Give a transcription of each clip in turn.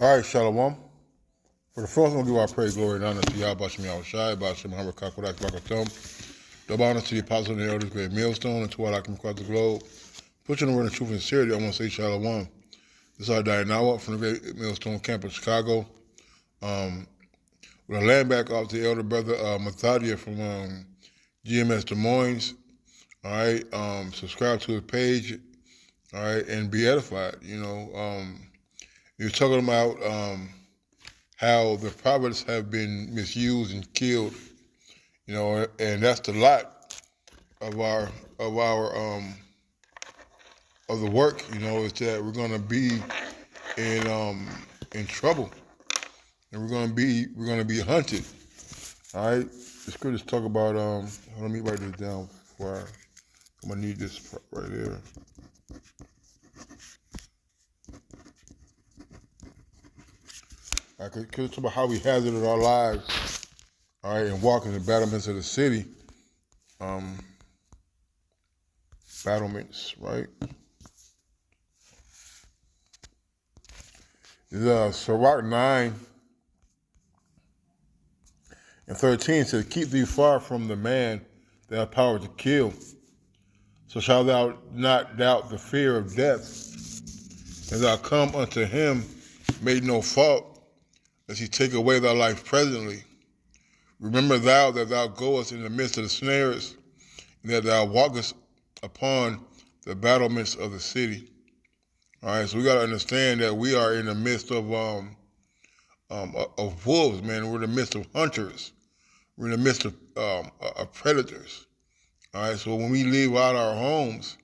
All right, Shalom. For the first, I'm going to give our praise, glory, and honor to Yahweh Shem Yahushai, Ba'ashem Muhammad Kakodak Bakatum. Double honor to the apostles and the elders, great millstone, and to all I can across the globe. Put you in the word of truth and sincerity, I want to say Shalom. This is our Dianawa from the great millstone camp in Chicago. With a land back off to the elder brother Mathadia from GMS Des Moines. All right, subscribe to his page, all right, and be edified. You're talking about how the prophets have been misused and killed, and that's the lot of the work. Is that we're gonna be in trouble, and we're gonna be hunted. All right, the scriptures talk about let me write this down before I'm gonna need this right here. I could talk about how we hazarded our lives, all right, and walking the battlements of the city. Battlements, right? Sirach 9 and 13 says, "Keep thee far from the man that hath power to kill. So shalt thou not doubt the fear of death. As thou come unto him, made no fault, lest he take away thy life presently. Remember thou that thou goest in the midst of the snares, and that thou walkest upon the battlements of the city." All right, so we got to understand that we are in the midst of wolves, man. We're in the midst of hunters. We're in the midst of predators. All right, so when we leave out our homes,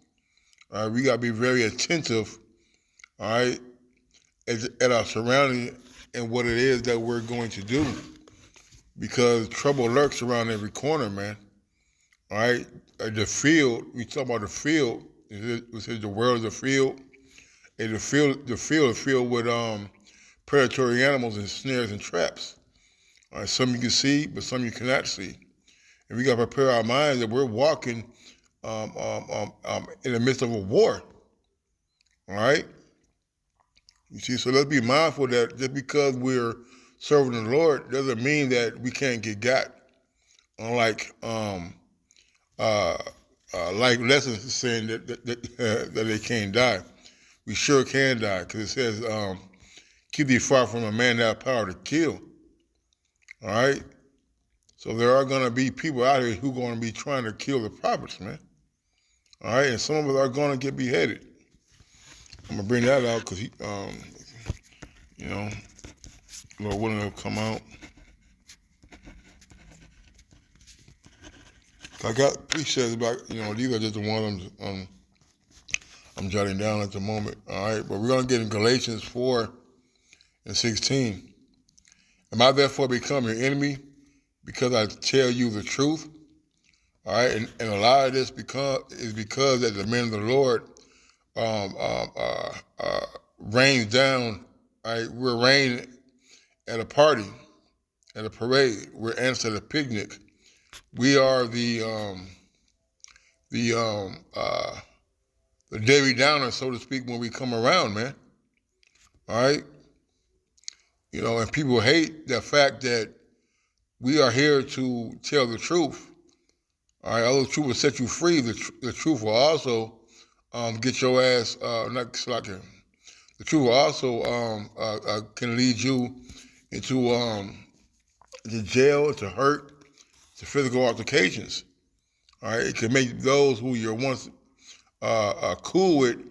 all right, we got to be very attentive, all right, at our surroundings and what it is that we're going to do, because trouble lurks around every corner, man. All right, the field, we talk about the field, we say the world is a field, and the field is filled with predatory animals and snares and traps. All right, some you can see, but some you cannot see. And we got to prepare our minds that we're walking in the midst of a war. All right? You see, so let's be mindful that just because we're serving the Lord doesn't mean that we can't get got. Unlike like lessons is saying that they can't die. We sure can die, because it says, "Keep thee far from a man that hath power to kill." All right? So there are going to be people out here who are going to be trying to kill the prophets, man. All right? And some of us are going to get beheaded. I'm going to bring that out because, Lord willing, it'll come out. I got precepts about, these are just the ones I'm jotting down at the moment. All right? But we're going to get in Galatians 4 and 16. "Am I therefore become your enemy because I tell you the truth?" All right, and a lot of this is because that the men of the Lord rains down. All right, we're raining at a party, at a parade. We're ants at a picnic. We are the Debbie Downer, so to speak, when we come around, man. All right, and people hate the fact that we are here to tell the truth. All right, although the truth will set you free, the truth will also get your ass, not slacking. The truth will also can lead you into jail, to hurt, to physical altercations. All right, it can make those who you're once cool with,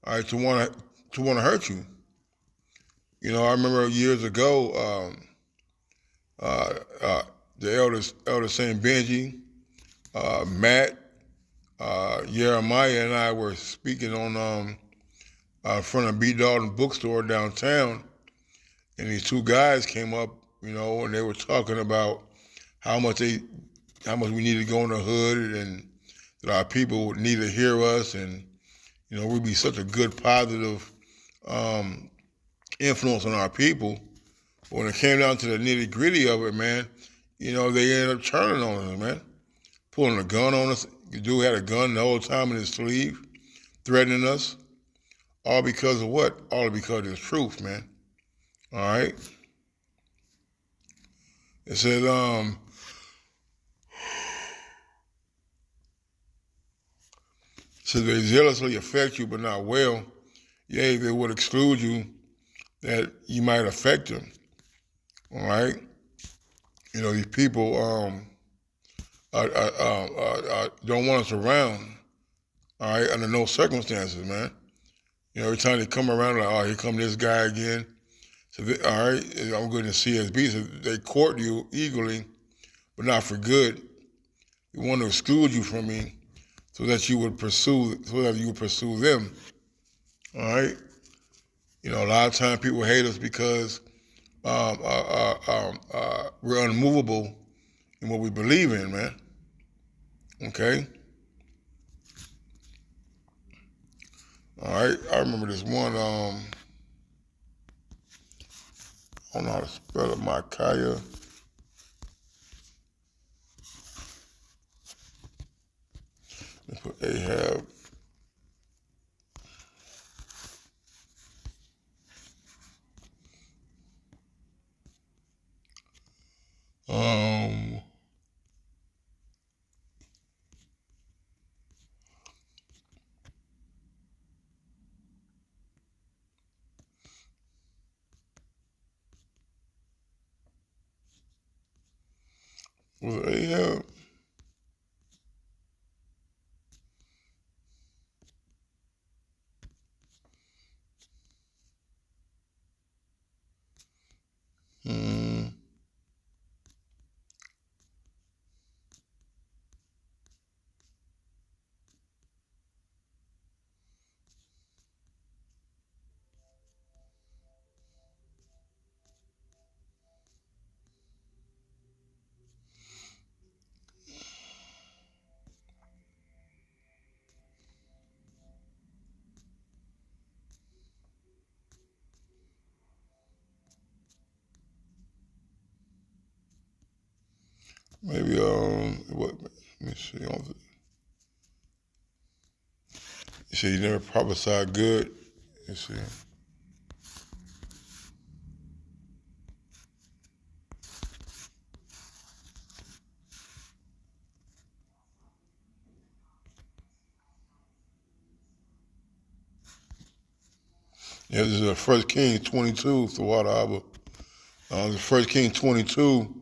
all right, to want to hurt you. I remember years ago, the elder Saint Benji, Matt, Jeremiah, and I were speaking on front of B. Dalton bookstore downtown, and these two guys came up, and they were talking about how much we need to go in the hood, and that our people would need to hear us, and we'd be such a good positive influence on our people. But when it came down to the nitty gritty of it, man, they ended up turning on us, man, pulling a gun on us. The dude had a gun the whole time in his sleeve, threatening us. All because of what? All because of the truth, man. All right. It says, they zealously affect you, but not well. Yea, they would exclude you that you might affect them. All right. You know, these people don't want us around. All right, under no circumstances, man. You know, every time they come around, like, oh, here come this guy again. So, all right, I'm going to CSB. So they court you eagerly, but not for good. They want to exclude you from me, so that you would pursue them. All right. You know, a lot of times people hate us because we're unmovable in what we believe in, man. Okay. All right. I remember this one. I don't know how to spell it. Micaiah. Let's put Ahab. Was it Ahab? Maybe what? Let me see. You said you never prophesied good. You see. Yeah, this is 1 Kings 22, Thawada Abba. This is 1 Kings 22.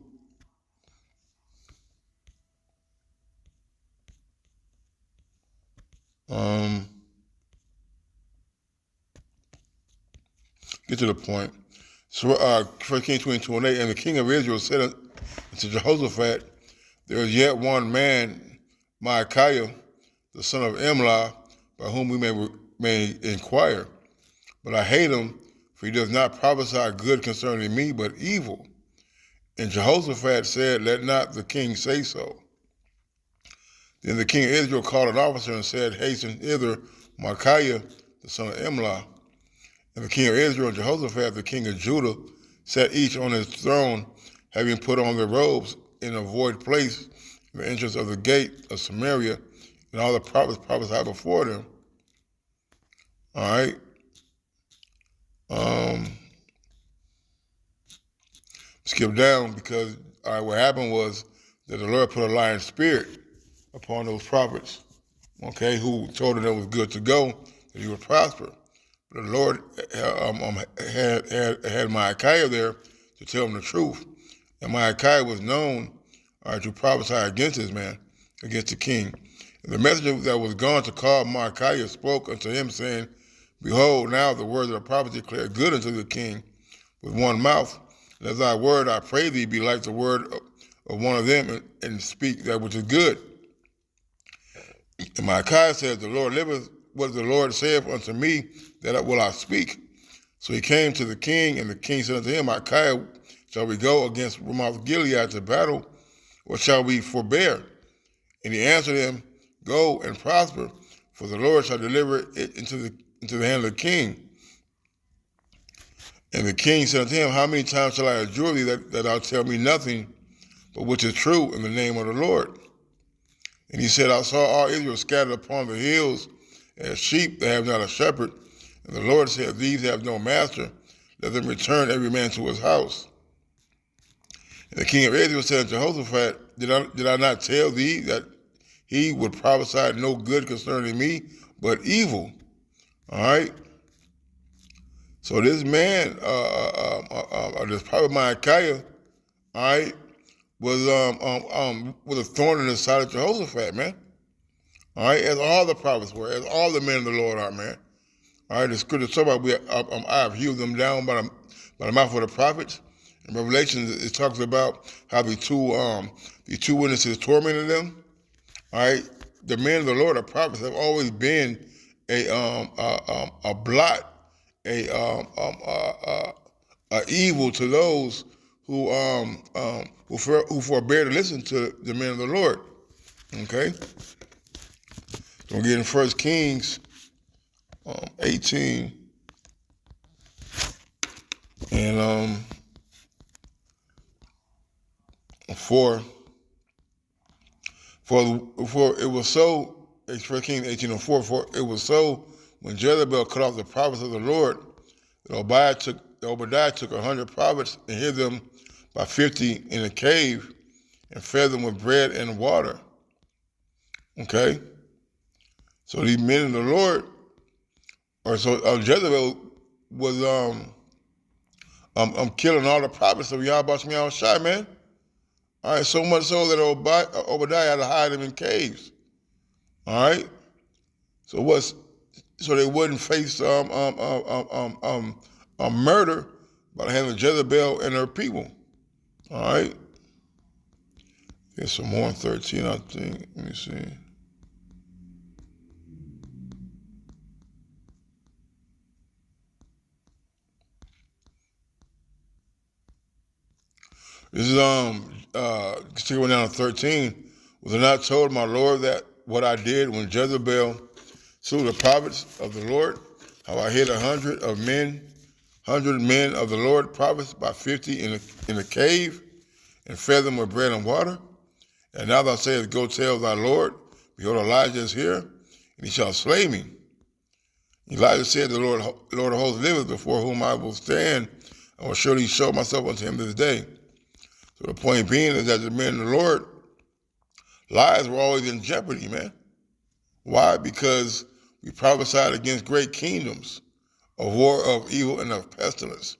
Get to the point. So, 1 Kings 22 and 8, and the king of Israel said unto Jehoshaphat, there is yet one man, Micaiah, the son of Imlah, by whom we may inquire. But I hate him, for he does not prophesy good concerning me, but evil. And Jehoshaphat said, let not the king say so. Then the king of Israel called an officer and said, hasten hither Micaiah, the son of Imlah. And the king of Israel and Jehoshaphat, the king of Judah, sat each on his throne, having put on their robes in a void place in the entrance of the gate of Samaria, and all the prophets prophesied before them. All right. Skip down because what happened was that the Lord put a lying spirit upon those prophets, okay, who told them it was good to go, that he would prosper. But the Lord had Micaiah there to tell him the truth. And Micaiah was known to prophesy against this man, against the king. And the messenger that was gone to call Micaiah spoke unto him, saying, behold, now the word of the prophet declared good unto the king with one mouth. And as thy word, I pray thee, be like the word of one of them, and speak that which is good. And Micaiah said, the Lord liveth, what the Lord saith unto me, that will I speak. So he came to the king, and the king said unto him, Micaiah, shall we go against Ramoth Gilead to battle, or shall we forbear? And he answered him, go and prosper, for the Lord shall deliver it into the hand of the king. And the king said unto him, how many times shall I adjure thee that thou tell me nothing but which is true in the name of the Lord? And he said, I saw all Israel scattered upon the hills as sheep that have not a shepherd. And the Lord said, these have no master. let them return every man to his house. And the king of Israel said unto Jehoshaphat, did I not tell thee that he would prophesy no good concerning me, but evil? All right. So this man, this prophet Micaiah, all right, was a thorn in the side of Jehoshaphat, man. All right, as all the prophets were, as all the men of the Lord are, man. All right, the scripture talks about I have healed them down by the mouth of the prophets. In Revelation, it talks about how the two witnesses tormented them. All right, the men of the Lord, the prophets, have always been a blot, a evil to those who forbear to listen to the men of the Lord. Okay, so we're getting 1 Kings 18 and 4. For it was so, 1 Kings 18:4. For it was so when Jezebel cut off the prophets of the Lord, that Obadiah took 100 prophets and hid them by 50 in a cave and fed them with bread and water. Okay, so these men of the Lord, Jezebel was killing all the prophets of Yahweh Shai Shai, man. All right, so much so that Obadiah had to hide them in caves. All right, so they wouldn't face murder by the hand of Jezebel and her people. All right, there's some more in 13, I think. Let me see. This is going down to 13. Was I not told my Lord that what I did when Jezebel slew the prophets of the Lord, how I hid 100 men of the Lord prophets by 50 in a cave, and fed them with bread and water? And now thou sayest, go tell thy Lord, behold, Elijah is here, and he shall slay me. Elijah said, the Lord of hosts liveth, before whom I will stand, and will surely show myself unto him this day. So the point being is that the men of the Lord, lives were always in jeopardy, man. Why? Because we prophesied against great kingdoms, of war, of evil, and of pestilence.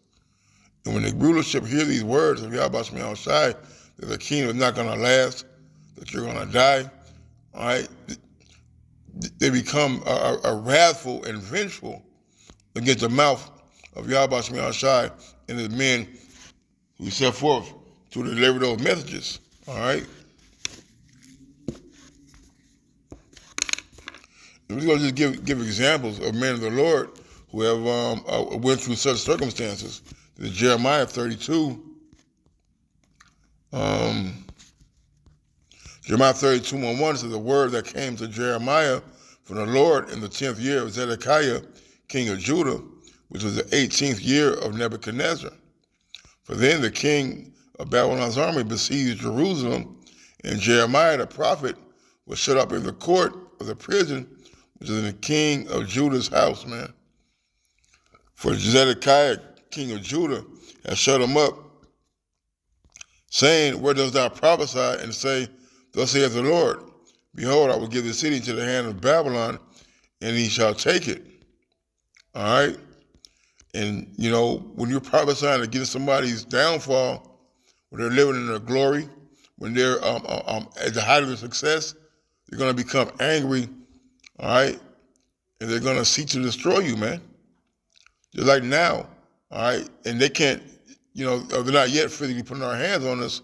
And when the rulership hear these words of Yahweh Shai Shai, that the kingdom is not going to last, that you're going to die, all right, they become wrathful and vengeful against the mouth of Yahweh Shai Shai and his men who set forth to deliver those messages. All right. We're going to just give examples of men of the Lord who have went through such circumstances. There's Jeremiah 32. Jeremiah 32:1 says, the word that came to Jeremiah from the Lord in the 10th year of Zedekiah, king of Judah, which was the 18th year of Nebuchadnezzar. For then the king of Babylon's army besieged Jerusalem, and Jeremiah the prophet was shut up in the court of the prison, which is in the king of Judah's house, man. For Zedekiah, king of Judah, had shut him up, saying, where dost thou prophesy and say, thus saith the Lord, behold, I will give the city into the hand of Babylon, and he shall take it. All right? And, you know, when you're prophesying against somebody's downfall, when they're living in their glory, when they're at the height of their success, they're going to become angry, all right? And they're going to seek to destroy you, man. Just like now, all right? And they can't, you know, they're not yet physically putting our hands on us,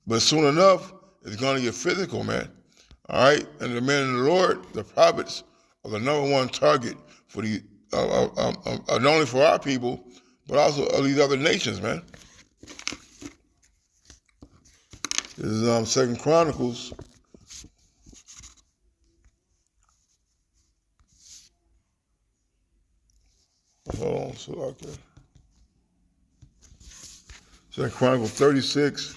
but soon enough, it's going to get physical, man. All right? And the men of the Lord, the prophets, are the number one target for the not only for our people, but also these other nations, man. This is 2 Chronicles. Hold on, so I can. 2 Chronicles 36.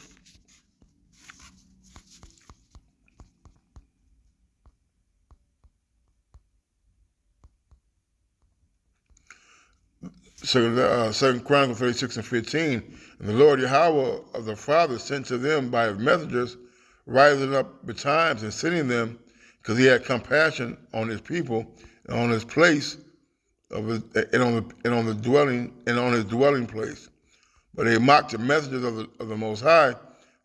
Second Chronicles 36:15, and the Lord Yahweh of the Father sent to them by his messengers, rising up betimes and sending them, because he had compassion on his people and on his place of his, and on his dwelling place. But they mocked the messengers of the Most High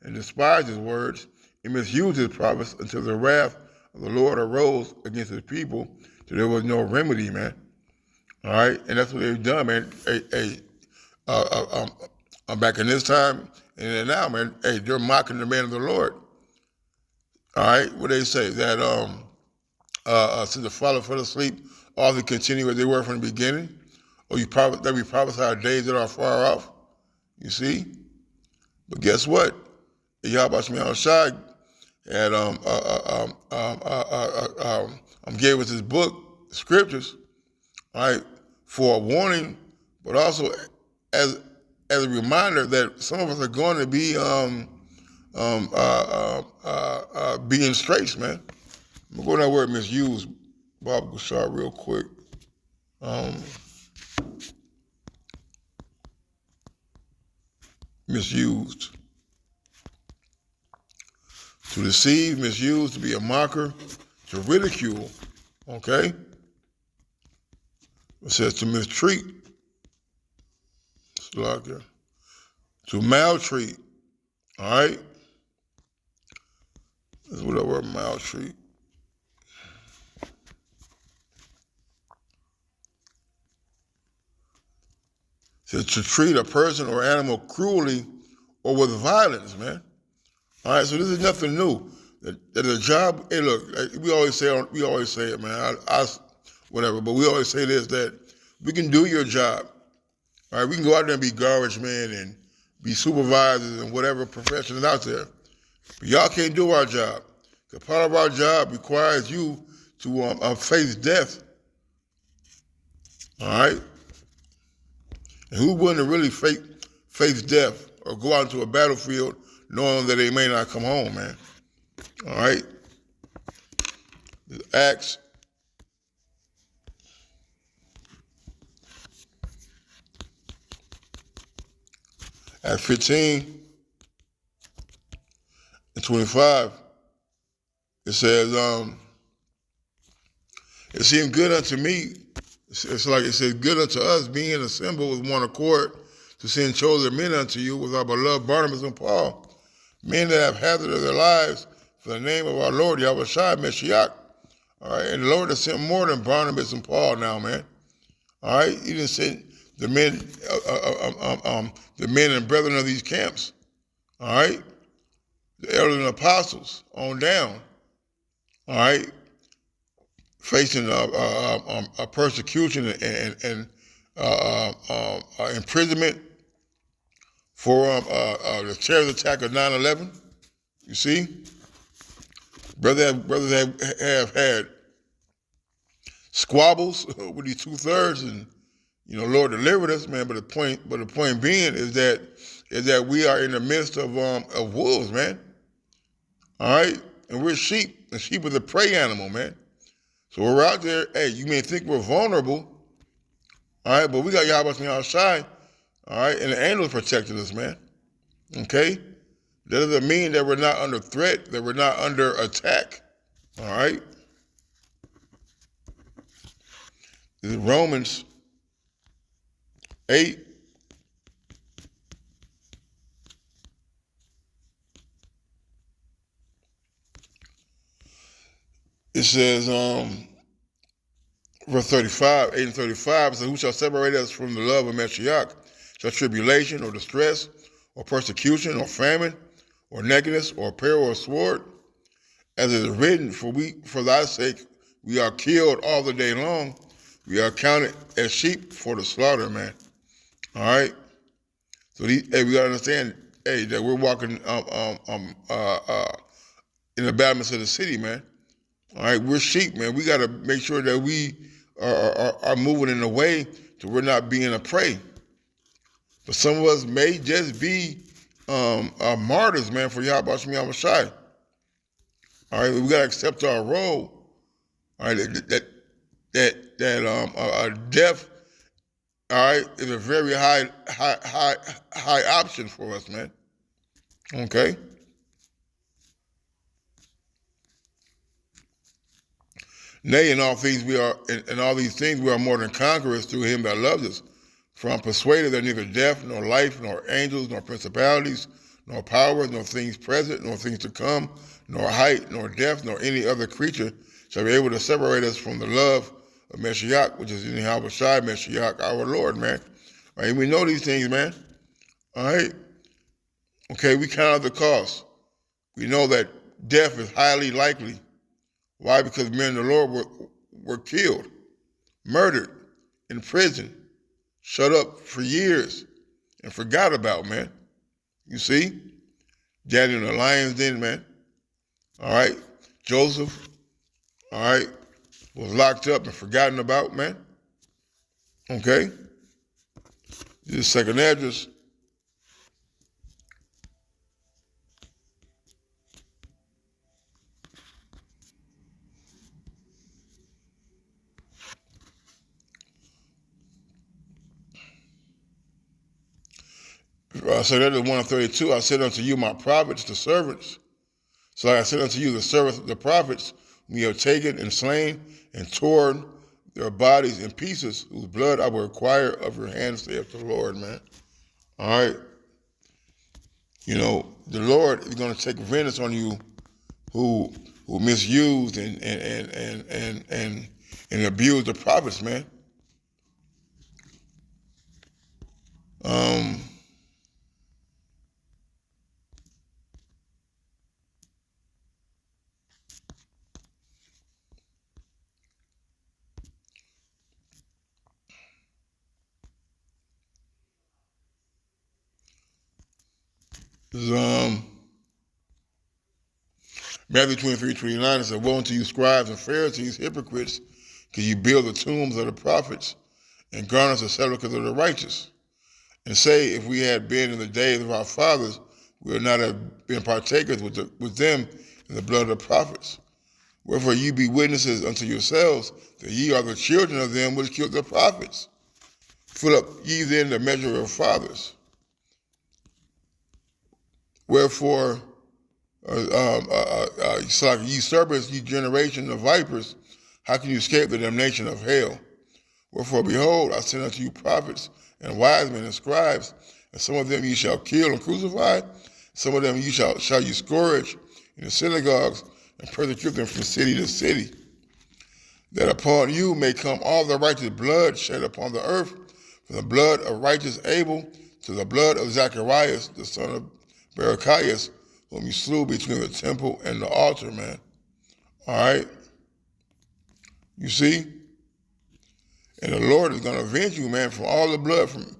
and despised his words and misused his prophets until the wrath of the Lord arose against his people, so there was no remedy, man. All right, and that's what they've done, man. Back in this time and then now, man. Hey, they're mocking the man of the Lord. All right, what they say that since the father fell asleep, all they continue as they were from the beginning, or that we prophesy days that are far off. You see, but guess what? Yahweh Shemiah Shai had gave us his book, the scriptures, right, for a warning, but also as a reminder that some of us are going to be being straits, man. I'm gonna go to that word misused, Bob Gushar, real quick. Misused. To deceive, misuse, to be a mocker, to ridicule, okay? It says to mistreat, to maltreat, all right? That's what that word maltreat. It says to treat a person or animal cruelly or with violence, man. All right, so this is nothing new. That a job, hey, look, we always say it, man. Whatever, but we always say this, that we can do your job. All right, we can go out there and be garbage men and be supervisors and whatever profession is out there. But y'all can't do our job. Because part of our job requires you to face death. All right? And who's willing to really face death or go out into a battlefield knowing that they may not come home, man? All right? Acts at 15 and 25, it says, it seemed good unto me, it's like it says, good unto us, being assembled with one accord, to send chosen men unto you with our beloved Barnabas and Paul, men that have hazarded their lives for the name of our Lord Yahweh Shai Mashiach. All right, and the Lord has sent more than Barnabas and Paul now, man. All right, he didn't send the men and brethren of these camps. All right, the elders and apostles on down. All right, facing a persecution and imprisonment for the terrorist attack of 9/11. You see, brothers have had squabbles with these 2/3, and Lord delivered us, man. But the point being is that we are in the midst of wolves, man. All right, and we're sheep, and sheep is a prey animal, man. So we're out there. Hey, you may think we're vulnerable, all right, but we got Yahweh on our side, all right, and the angels protecting us, man. Okay, that doesn't mean that we're not under threat, that we're not under attack, all right. This is Romans 8. It says, verse 35, 8 and 35, it says, who shall separate us from the love of Mashiach? Shall tribulation or distress or persecution or famine or nakedness or peril or sword? As it is written, for thy sake we are killed all the day long. We are counted as sheep for the slaughter, man. All right? So we got to understand, that we're walking in the battlements of the city, man. All right, we're sheep, man. We got to make sure that we are moving in a way to we're not being a prey. But some of us may just be martyrs, man, for Yahweh Shemiah Shai. All right, we got to accept our role. All right, that death all right, is a very high option for us, man. Okay? Nay, in all things we are in all these things we are more than conquerors through him that loves us. For I'm persuaded that neither death, nor life, nor angels, nor principalities, nor powers, nor things present, nor things to come, nor height, nor depth, nor any other creature shall be able to separate us from the love of Mashiach, which is in Yahweh Shai Mashiach, our Lord, man. All right, we know these things, man. All right? Okay, we count out the cost. We know that death is highly likely. Why? Because men of the Lord were killed, murdered, in prison, shut up for years, and forgot about, man. You see? Daniel in the lion's den, man. All right? Joseph, all right, was locked up and forgotten about, man. Okay? This is second address. So that is 132. I said unto you, my prophets, the servants. So I said unto you, the servants, the prophets, whom you have taken and slain and torn their bodies in pieces, whose blood I will require of your hands, saith the Lord, man. All right. You know, the Lord is going to take vengeance on you who misused and abused the prophets, man. Um, Matthew 23:29, it said, woe unto you, scribes and Pharisees, hypocrites, because you build the tombs of the prophets and garnish the sepulchres of the righteous, and say, if we had been in the days of our fathers, we would not have been partakers with them in the blood of the prophets. Wherefore you be witnesses unto yourselves that ye are the children of them which killed the prophets. Fill up ye then the measure of your fathers. Wherefore, it's like ye serpents, ye generation of vipers, how can you escape the damnation of hell? Wherefore, behold, I send unto you prophets and wise men and scribes, and some of them ye shall kill and crucify, some of them ye shall you scourge in the synagogues and persecute them from city to city, that upon you may come all the righteous blood shed upon the earth, from the blood of righteous Abel to the blood of Zacharias, the son of Barachias, whom you slew between the temple and the altar, man. All right? You see? And the Lord is going to avenge you, man, from all the blood from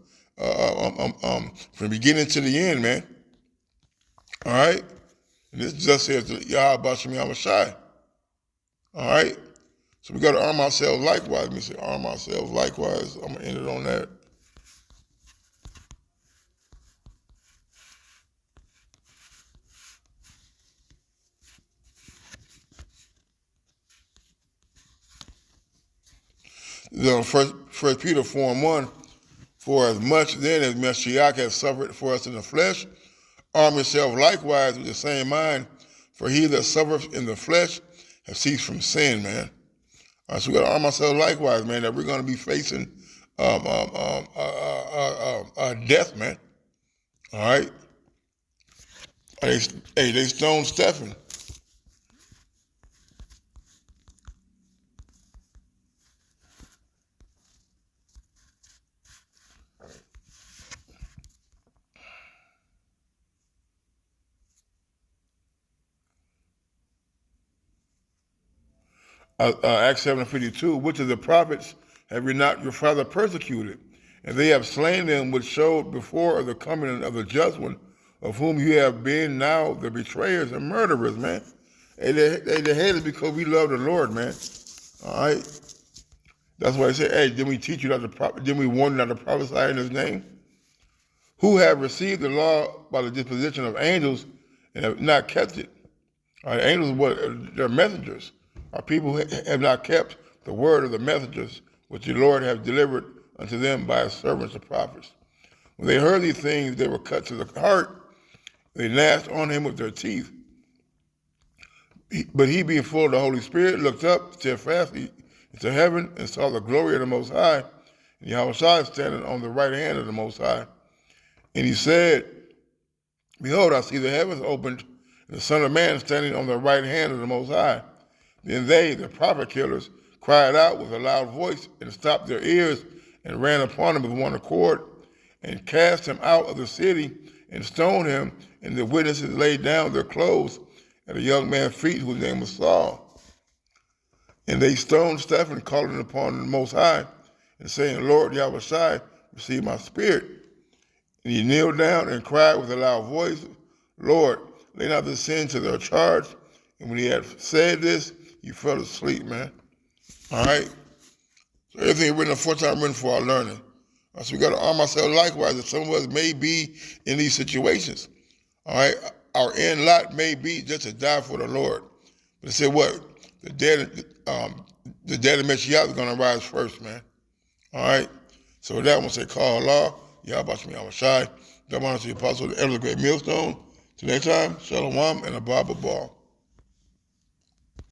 beginning to the end, man. All right? And this just says to Yahweh Shem Yahweh Shai. All right? So we got to arm ourselves likewise. Let me say arm ourselves likewise. I'm going to end it on that. First Peter 4:1, for as much then as Mashiach has suffered for us in the flesh, arm yourself likewise with the same mind, for he that suffers in the flesh has ceased from sin, man. All right, so we got to arm ourselves likewise, man, that we're going to be facing death, man. All right? They stoned Stephen. Acts 7:52, which of the prophets have you not your father persecuted? And they have slain them which showed before of the coming of the just one, of whom you have been now the betrayers and murderers, man. And they hate us because we love the Lord, man. All right? That's why I say, hey, didn't we teach you not to didn't we warn you not to prophesy in his name? Who have received the law by the disposition of angels and have not kept it. All right, angels, they're messengers. Our people have not kept the word of the messengers which the Lord has delivered unto them by his servants the prophets. When they heard these things, they were cut to the heart. They gnashed on him with their teeth. But he, being full of the Holy Spirit, looked up steadfastly into heaven and saw the glory of the Most High, and Yahushua standing on the right hand of the Most High. And he said, Behold, I see the heavens opened, and the Son of Man standing on the right hand of the Most High. Then they, the prophet killers, cried out with a loud voice and stopped their ears and ran upon him with one accord and cast him out of the city and stoned him. And the witnesses laid down their clothes at a young man's feet whose name was Saul. And they stoned Stephen, calling upon the Most High and saying, Lord Yahushua, receive my spirit. And he kneeled down and cried with a loud voice, Lord, lay not the sin to their charge. And when he had said this, he fell asleep, man. All right? So everything written aforetime written for our learning. So we got to arm ourselves likewise, that some of us may be in these situations. All right? Our end lot may be just to die for the Lord. But it said what? The dead of Messiah is going to rise first, man. All right? So with that, I'm going to say, call Allah, Yahweh Yahushua, double honor to the apostle, the elder, the great millstone. Till next time, Shalom and a Baba Ball.